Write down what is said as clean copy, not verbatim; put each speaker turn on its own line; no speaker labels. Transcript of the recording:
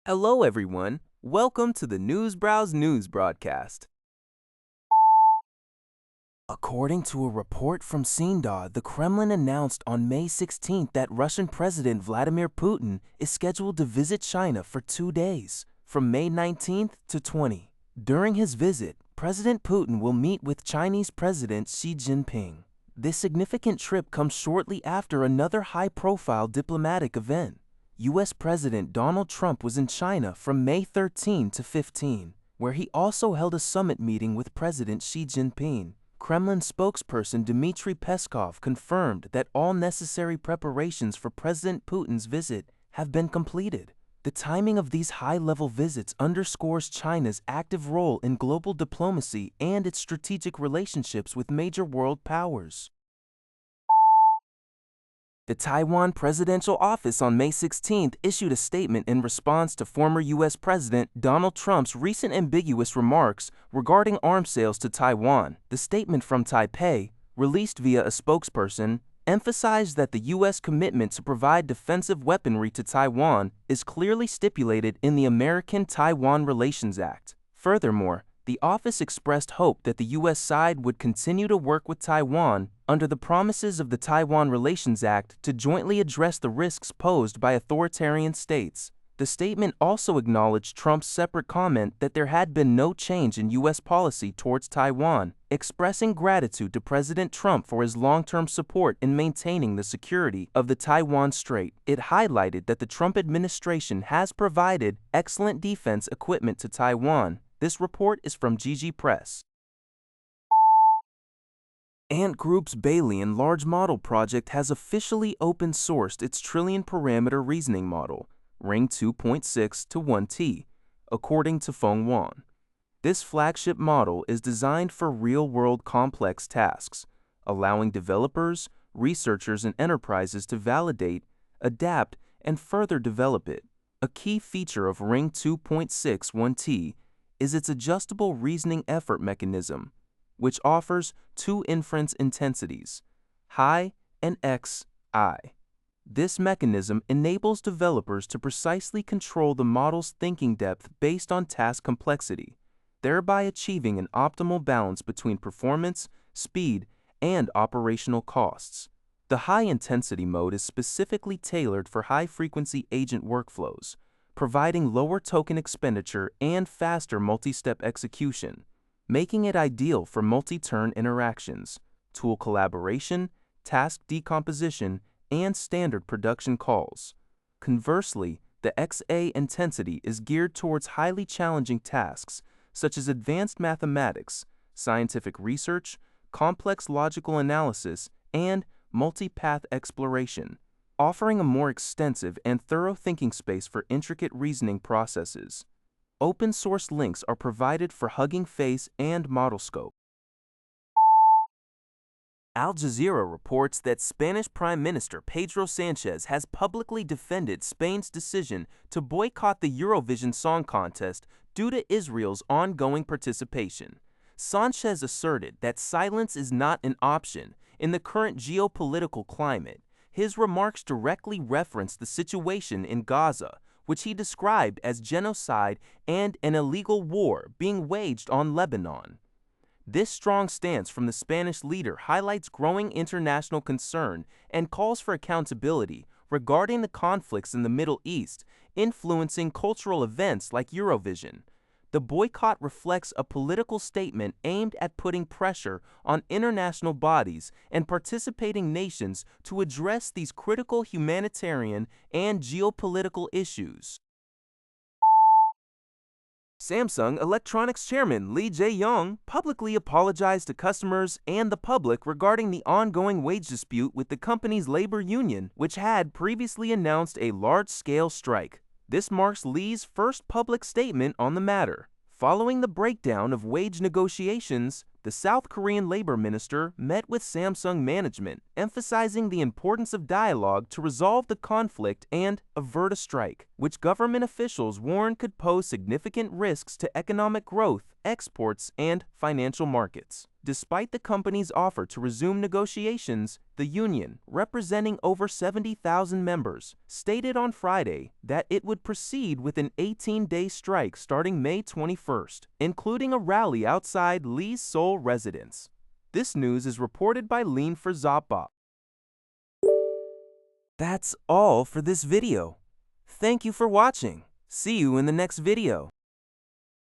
Hello, everyone. Welcome to the Newsbrowse News broadcast. According to a report from CNDA, the Kremlin announced on May 16th that Russian President Vladimir Putin is scheduled to visit China for 2 days, from May 19th to 20. During his visit, President Putin will meet with Chinese President Xi Jinping. This significant trip comes shortly after another high-profile diplomatic event. U.S. President Donald Trump was in China from May 13 to 15, where he also held a summit meeting with President Xi Jinping. Kremlin spokesperson Dmitry Peskov confirmed that all necessary preparations for President Putin's visit have been completed. The timing of these high-level visits underscores China's active role in global diplomacy and its strategic relationships with major world powers. The Taiwan presidential office on May 16th issued a statement in response to former U.S. President Donald Trump's recent ambiguous remarks regarding arms sales to Taiwan. The statement from Taipei, released via a spokesperson, emphasized that the U.S. commitment to provide defensive weaponry to Taiwan is clearly stipulated in the American-Taiwan Relations Act. Furthermore, the office expressed hope that the U.S. side would continue to work with Taiwan under the promises of the Taiwan Relations Act to jointly address the risks posed by authoritarian states. The statement also acknowledged Trump's separate comment that there had been no change in U.S. policy towards Taiwan, expressing gratitude to President Trump for his long-term support in maintaining the security of the Taiwan Strait. It highlighted that the Trump administration has provided excellent defense equipment to Taiwan. This report is from GG Press. Ant Group's Bailian large model project has officially open-sourced its trillion-parameter reasoning model, Ring 2.6 to 1T, according to Feng Wan. This flagship model is designed for real-world complex tasks, allowing developers, researchers, and enterprises to validate, adapt, and further develop it. A key feature of Ring 2.6 1T is its adjustable reasoning effort mechanism, which offers two inference intensities, high and XHigh. This mechanism enables developers to precisely control the model's thinking depth based on task complexity, thereby achieving an optimal balance between performance, speed, and operational costs. The high-intensity mode is specifically tailored for high-frequency agent workflows, providing lower token expenditure and faster multi-step execution, making it ideal for multi-turn interactions, tool collaboration, task decomposition, and standard production calls. Conversely, the XA intensity is geared towards highly challenging tasks such as advanced mathematics, scientific research, complex logical analysis, and multi-path exploration, offering a more extensive and thorough thinking space for intricate reasoning processes. Open-source links are provided for Hugging Face and ModelScope. Al Jazeera reports that Spanish Prime Minister Pedro Sanchez has publicly defended Spain's decision to boycott the Eurovision Song Contest due to Israel's ongoing participation. Sanchez asserted that silence is not an option in the current geopolitical climate. His remarks directly referenced the situation in Gaza, which he described as genocide and an illegal war being waged on Lebanon. This strong stance from the Spanish leader highlights growing international concern and calls for accountability regarding the conflicts in the Middle East influencing cultural events like Eurovision. The boycott reflects a political statement aimed at putting pressure on international bodies and participating nations to address these critical humanitarian and geopolitical issues. Samsung Electronics Chairman Lee Jae-yong publicly apologized to customers and the public regarding the ongoing wage dispute with the company's labor union, which had previously announced a large-scale strike. This marks Lee's first public statement on the matter. Following the breakdown of wage negotiations, the South Korean labor minister met with Samsung management, emphasizing the importance of dialogue to resolve the conflict and avert a strike, which government officials warned could pose significant risks to economic growth, exports, and financial markets. Despite the company's offer to resume negotiations, the union, representing over 70,000 members, stated on Friday that it would proceed with an 18-day strike starting May 21st, including a rally outside Lee's Seoul residence. This news is reported by Lean for Zappa. That's all for this video. Thank you for watching. See you in the next video.